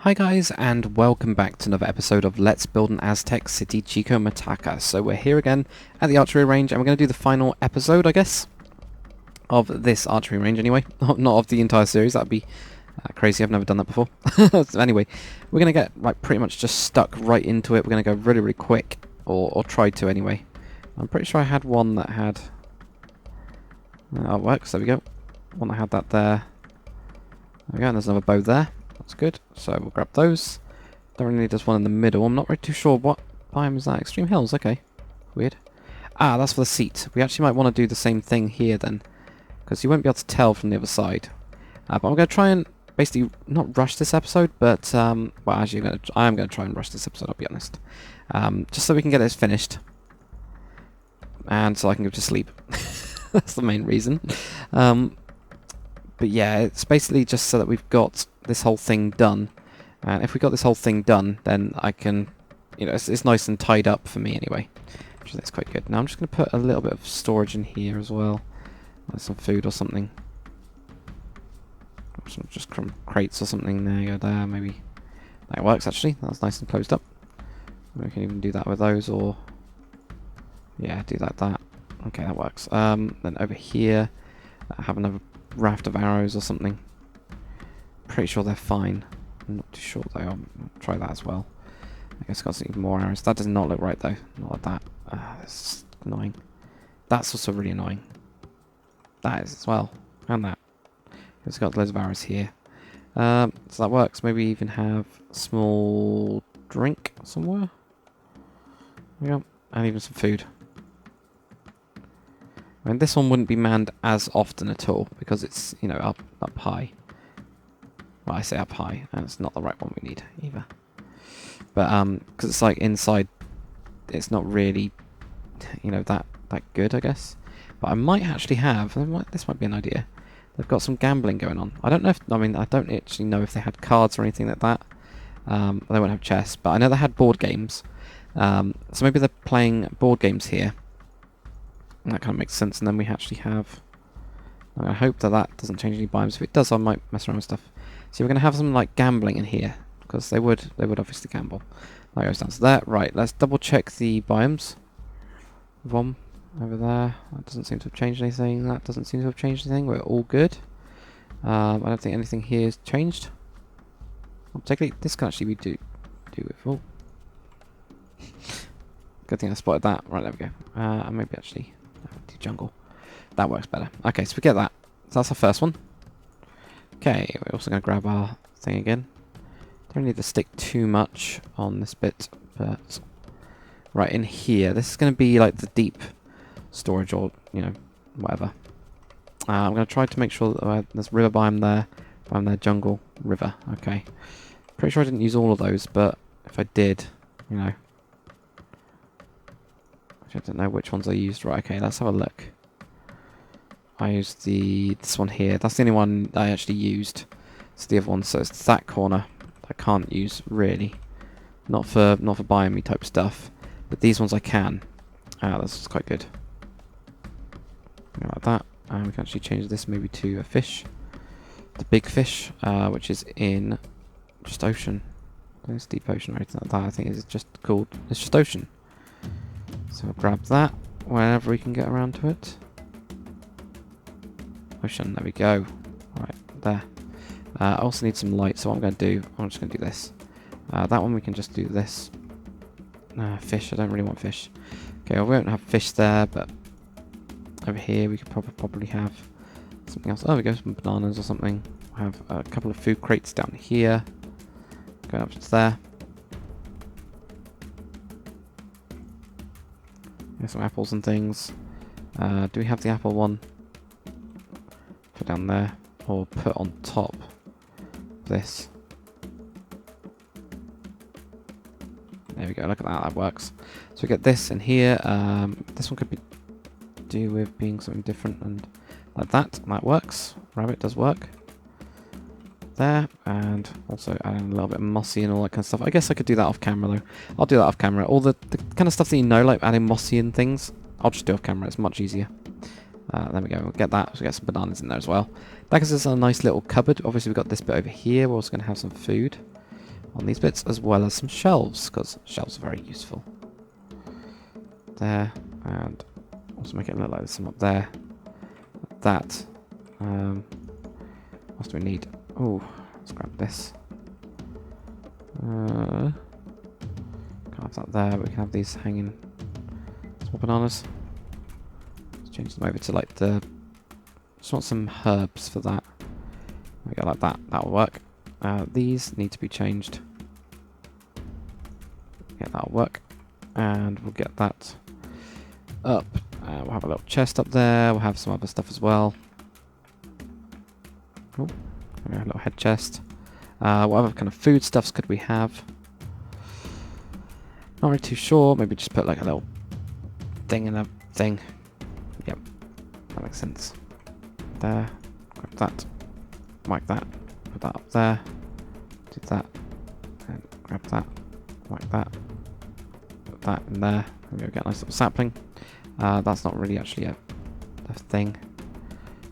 Hi guys, and welcome back to another episode of Let's Build an Aztec City Chicometaca. So we're here again at the archery range, and we're going to do the final episode, I guess, of this archery range anyway. Not of the entire series, that'd be crazy, I've never done that before. So anyway, we're going to get like pretty much just stuck right into it. We're going to go really, really quick, or try to anyway. I'm pretty sure I had one that had... oh, it works, there we go. One that had that there. There we go, and there's another bow there. That's good. So we'll grab those. Don't really need this one in the middle. I'm not really too sure what biome is that. Extreme Hills, okay. Weird. Ah, that's for the seat. We actually might want to do the same thing here then, because you won't be able to tell from the other side. But I'm going to try and basically not rush this episode, but well, actually, I am going to try and rush this episode, I'll be honest. Just so we can get this finished, and so I can go to sleep. That's the main reason. But yeah, it's basically just so that we've got this whole thing done. And if we got this whole thing done, then I can, you know, it's nice and tied up for me anyway. Which that's quite good. Now I'm just going to put a little bit of storage in here as well. Like some food or something. Or some just crates or something. There you go, there. Maybe that works actually. That's nice and closed up. We can even do that with those, or... yeah, do that. Okay, that works. Then over here, I have another raft of arrows or something. Pretty sure they're fine. I'm not too sure though. I'll try that as well. I guess I've got some even more arrows. That does not look right though. Not like that. That's annoying. That's also really annoying. That is as well. And that. It's got loads of arrows here. So that works. Maybe even have a small drink somewhere. Yeah. And even some food. I mean, this one wouldn't be manned as often at all because it's, you know, up high. Well, I say up high, and it's not the right one we need either. But because it's like inside, it's not really, you know, that good, I guess. But I might actually have. This might be an idea. They've got some gambling going on. I don't know if. I mean, I don't actually know if they had cards or anything like that. They won't have chess, but I know they had board games. So maybe they're playing board games here. And that kind of makes sense. And then we actually have... I hope that doesn't change any biomes. If it does, I might mess around with stuff. So we're going to have some like gambling in here, because they would obviously gamble. That goes down to that. Right, let's double check the biomes. Vom over there. That doesn't seem to have changed anything. That doesn't seem to have changed anything. We're all good. I don't think anything here has changed. Particularly, this can actually be do with. Oh, good thing I spotted that. Right, there we go. And maybe actually do jungle. That works better. Okay, so we get that. So that's our first one. Okay, we're also going to grab our thing again. Don't need to stick too much on this bit, but... right, in here, this is going to be like the deep storage, or, you know, whatever. I'm going to try to make sure that there's river biome there, jungle, river, okay. Pretty sure I didn't use all of those, but if I did, you know... actually, I don't know which ones I used. Right, okay, let's have a look. I used this one here. That's the only one I actually used. It's the other one, so it's that corner I can't use really. Not for biome type stuff. But these ones I can. That's quite good. Like that. And we can actually change this maybe to a fish. The big fish, which is in just ocean. It's deep ocean or anything like that. I think it's just called. It's just ocean. So we'll grab that whenever we can get around to it. Ocean, there we go. Right, there. I also need some light, so what I'm going to do, I'm just going to do this. That one we can just do this. Fish, I don't really want fish. Okay, well, we won't have fish there, but over here we could probably have something else. Oh, we go, some bananas or something. We'll have a couple of food crates down here. Going up to there. There's some apples and things. Do we have the apple one? Put down there, or put on top of this. There we go, look at that, that works. So we get this in here. This one could be do with being something different, and like that. That works. Rabbit does work. There, and also adding a little bit of mossy and all that kind of stuff. I guess I could do that off camera though. I'll do that off camera. All the kind of stuff that you know, like adding mossy and things, I'll just do off camera. It's much easier. There we go, we'll get that. So we get some bananas in there as well. That gives us a nice little cupboard. Obviously we've got this bit over here. We're also going to have some food. on these bits, as well as some shelves, because shelves are very useful. There, and also make it look like there's some up there. Like that. What do we need? Oh, let's grab this. Can't have that there, but we can have these hanging. Small bananas. Let's change them over to like the... Just want some herbs for that. We go like that. That'll work. These need to be changed. Yeah, that'll work. And we'll get that up. We'll have a little chest up there. We'll have some other stuff as well. Oh, a little head chest. What other kind of foodstuffs could we have? Not really too sure. Maybe just put like a little thing in a thing. Yep, that makes sense. There, grab that, like that, put that up there, do that, and grab that, like that, put that in there, and we'll get a nice little sapling. That's not really actually a thing.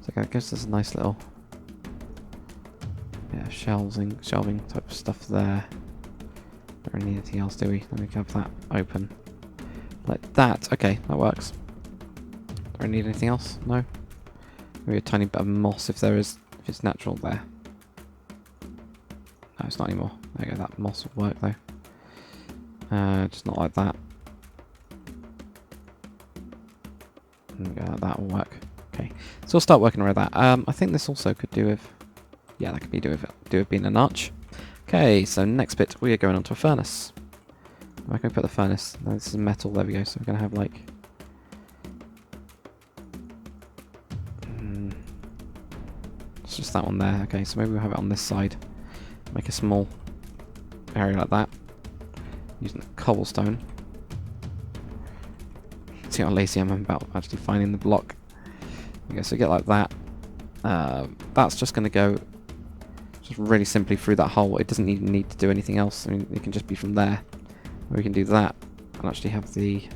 So I guess there's a nice little shelving type of stuff there. Don't really need anything else, do we? Let me have that open. Like that. Okay, that works. Don't really need anything else? No? Maybe a tiny bit of moss if there is, if it's natural there. No, it's not anymore. There you go, that moss would work though. Just not like that. There we go, that will work. Okay, so we'll start working around that. I think this also could do with... Yeah, that could be do with being an arch. Okay, so next bit, we are going onto a furnace. Where can we put the furnace? No, this is metal, there we go, so we're going to have like... It's just that one there. Okay, so maybe we'll have it on this side. Make a small area like that. Using the cobblestone. See how lazy I am about actually finding the block. Okay, so get like that. That's just going to go just really simply through that hole. It doesn't even need to do anything else. I mean, it can just be from there. We can do that and actually have the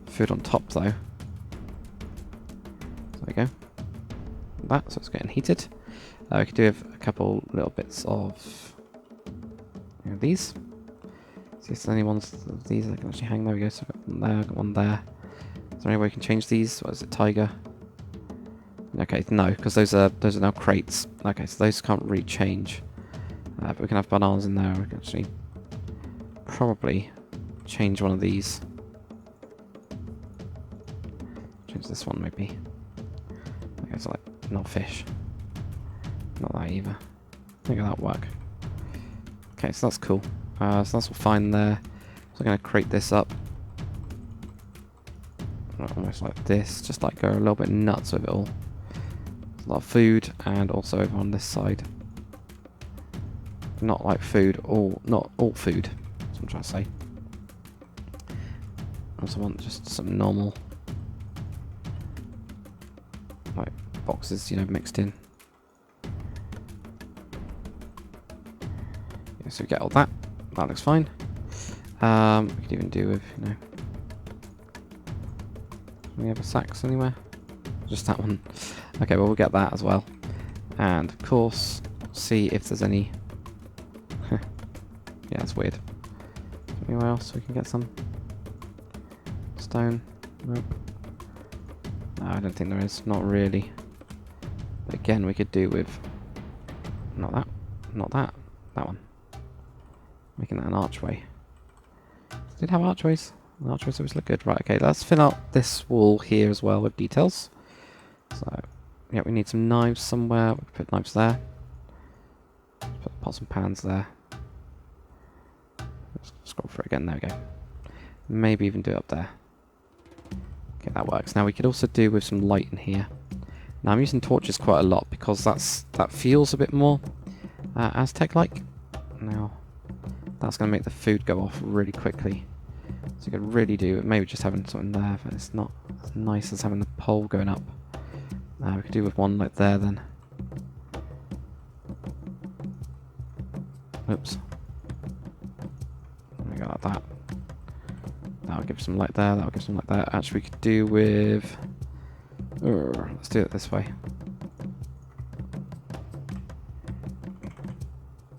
food on top though. There we go. That, so it's getting heated. We could do with a couple little bits of these. See if there's any ones of these that can actually hang. There we go. So I've got one there, got one there. Is there any way we can change these? What is it, tiger? Okay, no, because those are now crates. Okay, so those can't really change. But we can have bananas in there. We can actually probably change one of these. Change this one maybe. Okay, so like not fish. Not that either. I think that'll work. Okay, so that's cool. So that's all fine there. So I'm going to crate this up. Almost like this. Just like go a little bit nuts with it all. A lot of food, and also over on this side. Not like food, not all food. That's what I'm trying to say. Also want just some normal, like boxes, mixed in. Yeah, so we get all that. That looks fine. We could even do with, do we have a sacks anywhere? Just that one. Okay, well we'll get that as well. And of course, see if there's any... Yeah, that's weird. Anywhere else we can get some? Stone? Nope. No, I don't think there is. Not really. But again, we could do with... Not that. Not that. That one. Making that an archway. Did it have archways? Archways always look good. Right, okay, let's fill out this wall here as well with details. So, yeah, we need some knives somewhere. We can put knives there. Put pots and pans there. Let's scroll through again. There we go. Maybe even do it up there. Okay, that works. Now we could also do with some light in here. Now I'm using torches quite a lot because that feels a bit more Aztec-like. Now that's going to make the food go off really quickly. So you could really do maybe just having something there, but it's not as nice as having the pole going up. We could do with one like there then. Oops. There we go, like that. That'll give some light there, that'll give some light there. Actually, we could do with... let's do it this way.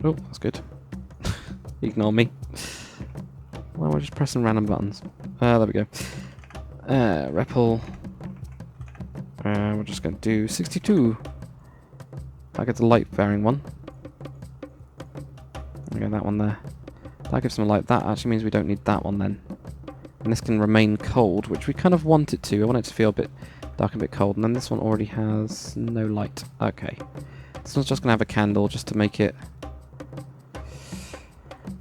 Oh, that's good. Ignore me. Well, we're just pressing random buttons. There we go. Repel. We're just going to do 62. That gets a light bearing one. Okay, that one there. That gives some light. That actually means we don't need that one then. And this can remain cold, which we kind of want it to. I want it to feel a bit dark and a bit cold. And then this one already has no light. Okay. This one's just going to have a candle just to make it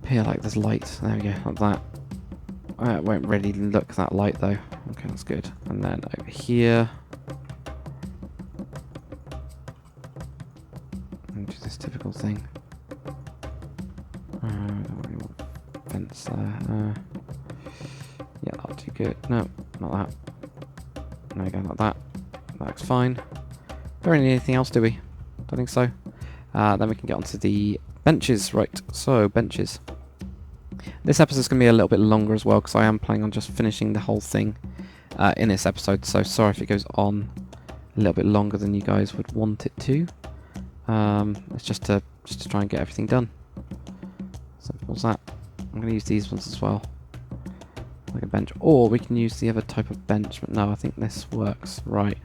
appear like there's light. There we go, like that. It won't really look that light though. Okay, that's good. And then over here, and do this typical thing. Don't really want fence there. Yeah, not too good. No, not that. There we go, like that. That looks fine. Don't really need anything else, do we? Don't think so. Then we can get onto the benches. Right, so benches. This episode's going to be a little bit longer as well because I am planning on just finishing the whole thing in this episode. So sorry if it goes on a little bit longer than you guys would want it to. It's just to try and get everything done. Simple as that. I'm going to use these ones as well, like a bench, or we can use the other type of bench. But no, I think this works. Right.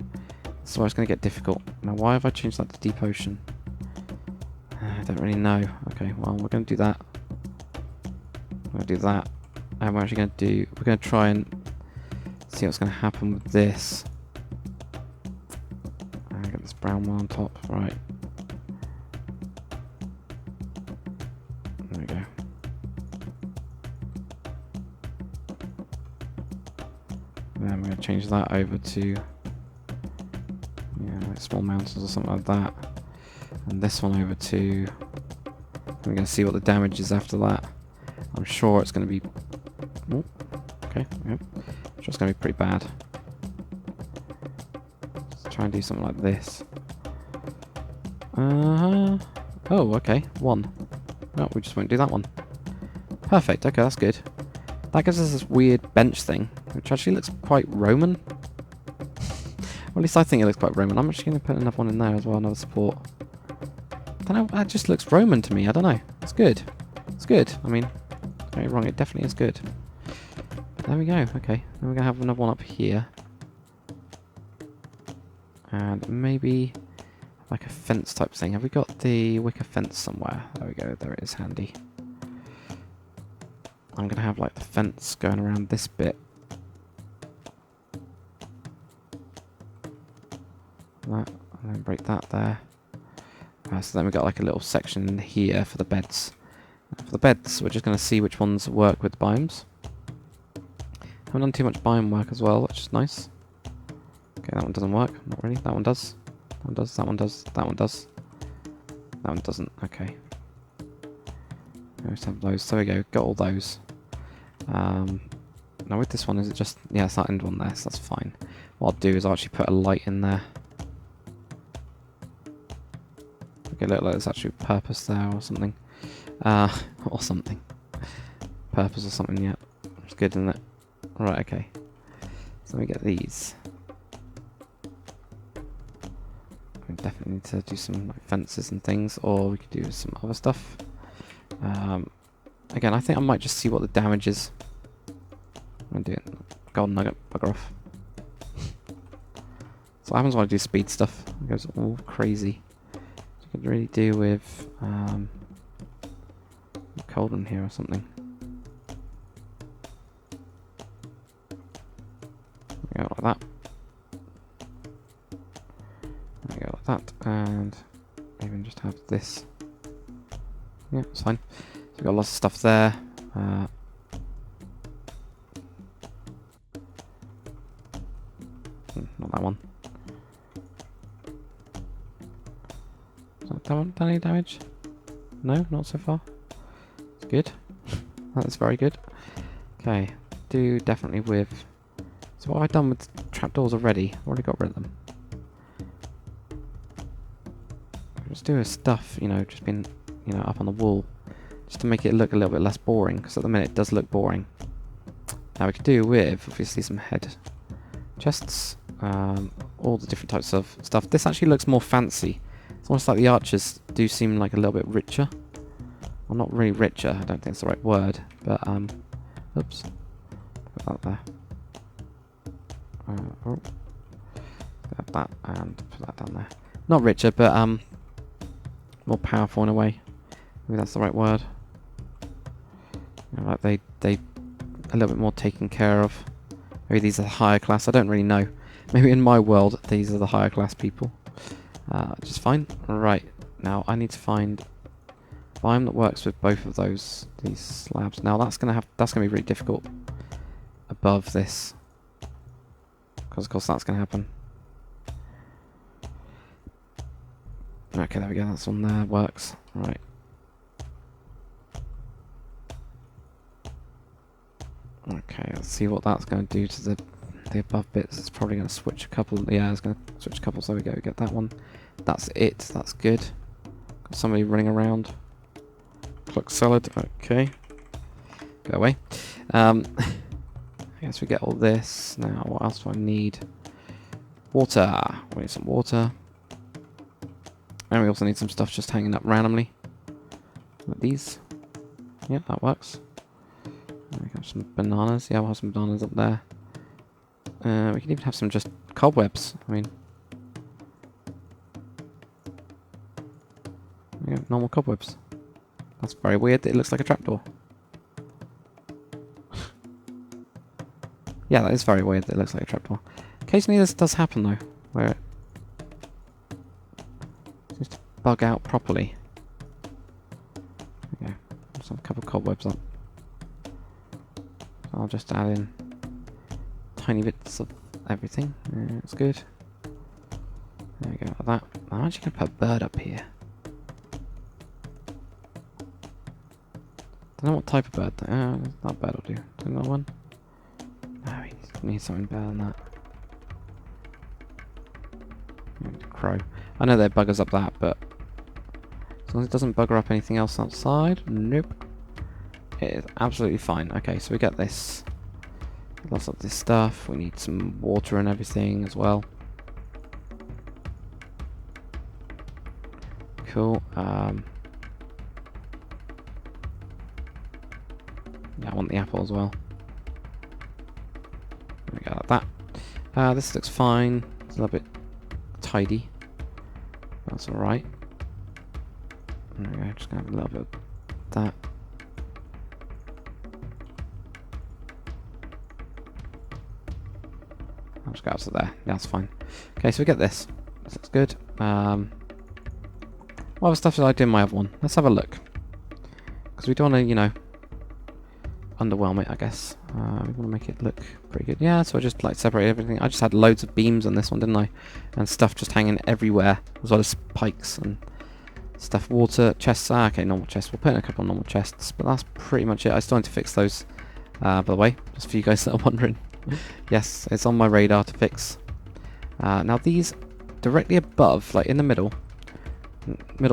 So it's going to get difficult. Now, why have I changed that to deep ocean? I don't really know. Okay, well, we're going to do that. We're going to do that. And we're actually going to do... We're going to try and see what's going to happen with this. And get this brown one on top. Right. There we go. And then we're going to change that over to... like small mountains or something like that. And this one over to... We're going to see what the damage is after that. I'm sure it's going to be... Oh, okay, yep. I'm sure it's going to be pretty bad. Let's try and do something like this. Oh, okay, 1. No, we just won't do that one. Perfect, okay, that's good. That gives us this weird bench thing, which actually looks quite Roman. Well, at least I think it looks quite Roman. I'm actually going to put another one in there as well, another support. I don't know, that just looks Roman to me. I don't know. It's good. It's good. I mean, don't get me wrong, it definitely is good. But there we go. Okay, then we're going to have another one up here. And maybe like a fence type thing. Have we got the wicker fence somewhere? There we go. There it is, handy. I'm going to have like the fence going around this bit. That, and then break that there. So then we've got like a little section in here for the beds. For the beds, we're just going to see which ones work with biomes. Haven't done too much biome work as well, which is nice. Okay, that one doesn't work. Not really. That one does. That one does. That one does. That one does. That one doesn't. Okay. Let's have those. So we go. Got all those. Now with this one, is it just... Yeah, it's that end one there, so that's fine. What I'll do is I'll actually put a light in there. Okay, look like there's actually purpose there or something. Or something. Purpose or something, yeah. It's good, isn't it? Right, okay. So we get these. We definitely need to do some like, fences and things, or we could do some other stuff. Again, I think I might just see what the damage is. I'm going to do it. Golden nugget, bugger off. So what happens when I do speed stuff? It goes all crazy. So I could really do with cold in here or something. There we go, like that. There we go, like that. And even just have this. Yeah, it's fine. So we've got lots of stuff there. Not that one. Has that done any damage? No, not so far. It's good. That's very good. Okay, do definitely with... So what have I done with trapdoors already? I've already got rid of them. Just do with stuff, you know, just being, you know, up on the wall. Just to make it look a little bit less boring, because at the minute it does look boring. Now we could do with, obviously, some head chests. All the different types of stuff. This actually looks more fancy. It's almost like the archers do seem like a little bit richer I'm not really richer. I don't think it's the right word. But, oops. Put that there. Oh. Grab that and put that down there. Not richer, but, more powerful in a way. Maybe that's the right word. You know, like they a little bit more taken care of. Maybe these are the higher class. I don't really know. Maybe in my world, these are the higher class people. Which is fine. Right. Now, I need to find biome that works with both of these slabs. Now, that's gonna be really difficult above this. Because, of course, that's going to happen. Okay, there we go. That's on there. Works. Right. Okay, let's see what that's going to do to the above bits. It's probably going to switch a couple. Yeah, it's going to switch a couple. So we go. We get that one. That's it. That's good. Got somebody running around. Cluck salad. Okay. Go away. I guess we get all this. Now, what else do I need? Water. We need some water. And we also need some stuff just hanging up randomly. Like these. Yeah, that works. We have some bananas. Yeah, we'll have some bananas up there. We can even have some just cobwebs. I mean, yeah, normal cobwebs. That's very weird. It looks like a trapdoor. Yeah, that is very weird. It looks like a trapdoor. Occasionally this does happen though, where it seems to bug out properly. Okay, just have a couple of cobwebs up. I'll just add in tiny bits of everything. That's good. There we go, like that. I'm actually going to put a bird up here. Don't know what type of bird. That bird will do. Another one. No, we need something better than that. Crow. I know they're buggers up that, but as long as it doesn't bugger up anything else outside, nope. It is absolutely fine. Okay, so we get this. Lots of this stuff. We need some water and everything as well. Cool. Yeah, I want the apple as well. There we go, like that. This looks fine. It's a little bit tidy. That's alright. There we go, just gonna have a little bit of that. I'll just go out to there. Yeah, that's fine. Okay, so we get this. This looks good. What other stuff did I do in my other one? Let's have a look. Because we don't want to, you know, underwhelm it, I guess. We want to make it look pretty good. Yeah, so I just like separate everything. I just had loads of beams on this one, didn't I? And stuff just hanging everywhere, as well as pikes and stuff. Water, chests. Okay, normal chests. We'll put in a couple of normal chests, but that's pretty much it. I still need to fix those, by the way, just for you guys that are wondering. Yes, it's on my radar to fix. Now these directly above, like in the middle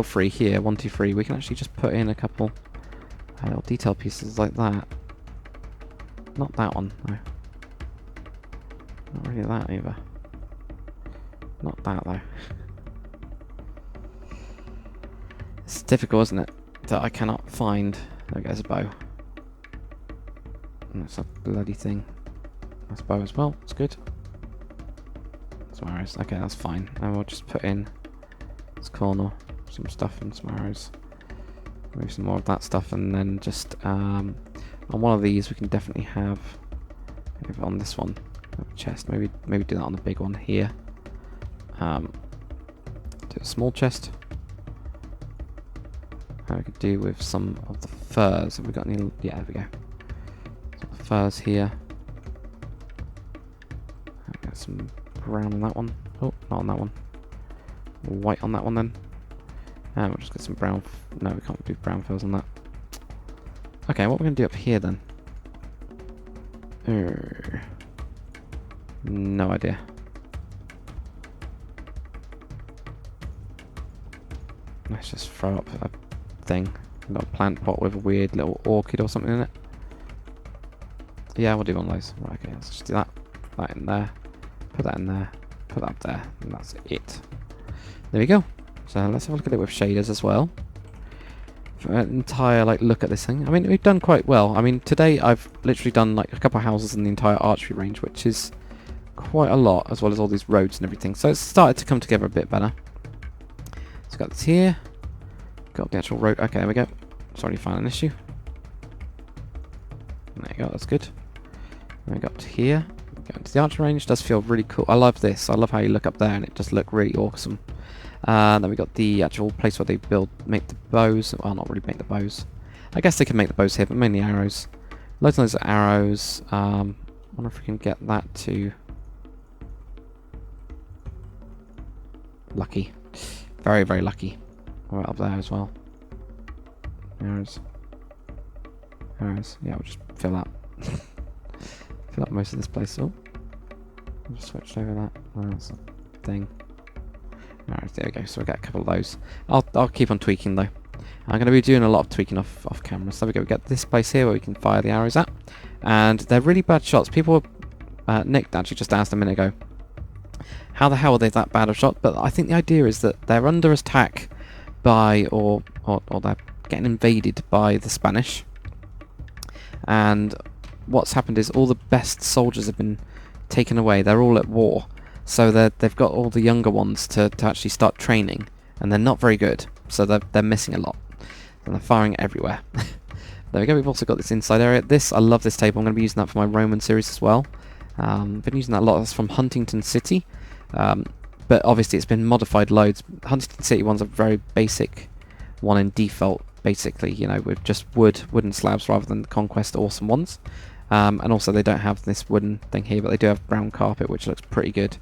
three here, 1, 2, 3, we can actually just put in a couple little detail pieces like that. Not that one, no. Not really that either. Not that though. It's difficult, isn't it? That I cannot find. There goes a bow. And that's a bloody thing. That's a bow as well. It's good. Some arrows. Okay, that's fine. And we'll just put in this corner some stuff and some arrows. Maybe some more of that stuff, and then just on one of these we can definitely have on this one a chest. Maybe do that on the big one here. Do a small chest. We could do with some of the furs. Have we got any? Yeah, there we go. Some furs here. Got some brown on that one. Oh, not on that one. White on that one then. And we'll just get some brown. No, we can't do brown furs on that. Okay, what we're going to do up here then? No idea. Let's just throw up a thing. A little plant pot with a weird little orchid or something in it. Yeah, we'll do one of those. Right, okay, let's just do that. Put that in there. Put that in there. Put that up there. And that's it. There we go. So let's have a look at it with shaders as well. for an entire like look at this thing. I mean, we've done quite well. I mean, today I've literally done like a couple of houses in the entire archery range, which is quite a lot, as well as all these roads and everything. So it's started to come together a bit better. So got this here. Got the actual road. Okay, there we go. Sorry, found an issue. There you go, that's good. Then we got to here. Go into the archer range. Does feel really cool. I love this. I love how you look up there and it does look really awesome. Then we got the actual place where they make the bows. Well, not really make the bows. I guess they can make the bows here, but mainly arrows. Loads and loads of arrows. Wonder if we can get that to... Lucky. Very, very lucky. Right up there as well. Arrows. Arrows. Yeah, we'll just fill up. Fill up most of this place. Oh. I'll just switch over that. Oh, that's a thing. Alright, there we go. So we get a couple of those. I'll keep on tweaking though. I'm going to be doing a lot of tweaking off camera. So we go. We get this place here where we can fire the arrows at, and they're really bad shots. People, Nick actually just asked a minute ago, how the hell are they that bad of shot? But I think the idea is that they're under attack by, or they're getting invaded by the Spanish. And what's happened is all the best soldiers have been taken away. They're all at war. So they've got all the younger ones to actually start training. And they're not very good. So they're missing a lot. And they're firing everywhere. There we go. We've also got this inside area. I love this table. I'm going to be using that for my Roman series as well. Been using that a lot. That's from Huntington City. But obviously it's been modified loads. Huntington City one's a very basic one in default. Basically, you know, with just wooden slabs rather than the Conquest awesome ones. And also they don't have this wooden thing here, but they do have brown carpet, which looks pretty good.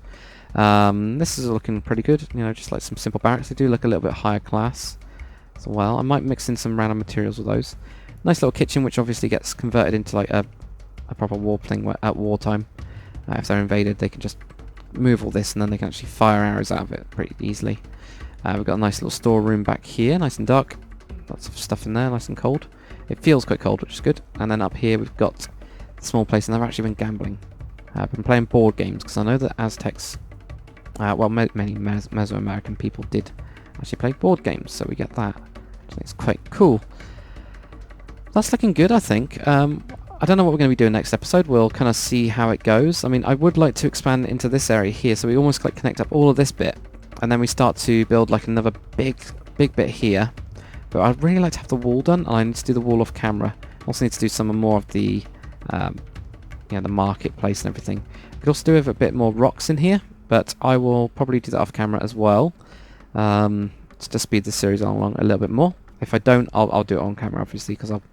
This is looking pretty good, you know, just like some simple barracks. They do look a little bit higher class as well. I might mix in some random materials with those. Nice little kitchen, which obviously gets converted into like a proper war thing at wartime. If they're invaded, they can just move all this and then they can actually fire arrows out of it pretty easily. We've got a nice little storeroom back here, nice and dark. Lots of stuff in there, nice and cold. It feels quite cold, which is good. And then up here we've got a small place, and I've actually been gambling. I've been playing board games, because I know that Aztecs, well, many Mesoamerican people did actually play board games, so we get that. I think it's quite cool. That's looking good, I think. I don't know what we're going to be doing next episode. We'll kind of see how it goes. I mean, I would like to expand into this area here, so we almost like connect up all of this bit, and then we start to build like another big bit here. But I'd really like to have the wall done, and I need to do the wall off camera. Also need to do some more of the, the marketplace and everything. We could also do with a bit more rocks in here, but I will probably do that off camera as well, to speed the series along a little bit more. If I don't, I'll do it on camera, obviously, because I'll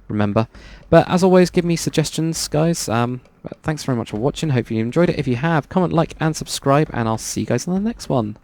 remember. But as always, give me suggestions, guys. But thanks very much for watching. Hope you enjoyed it. If you have, comment, like, and subscribe, and I'll see you guys in the next one.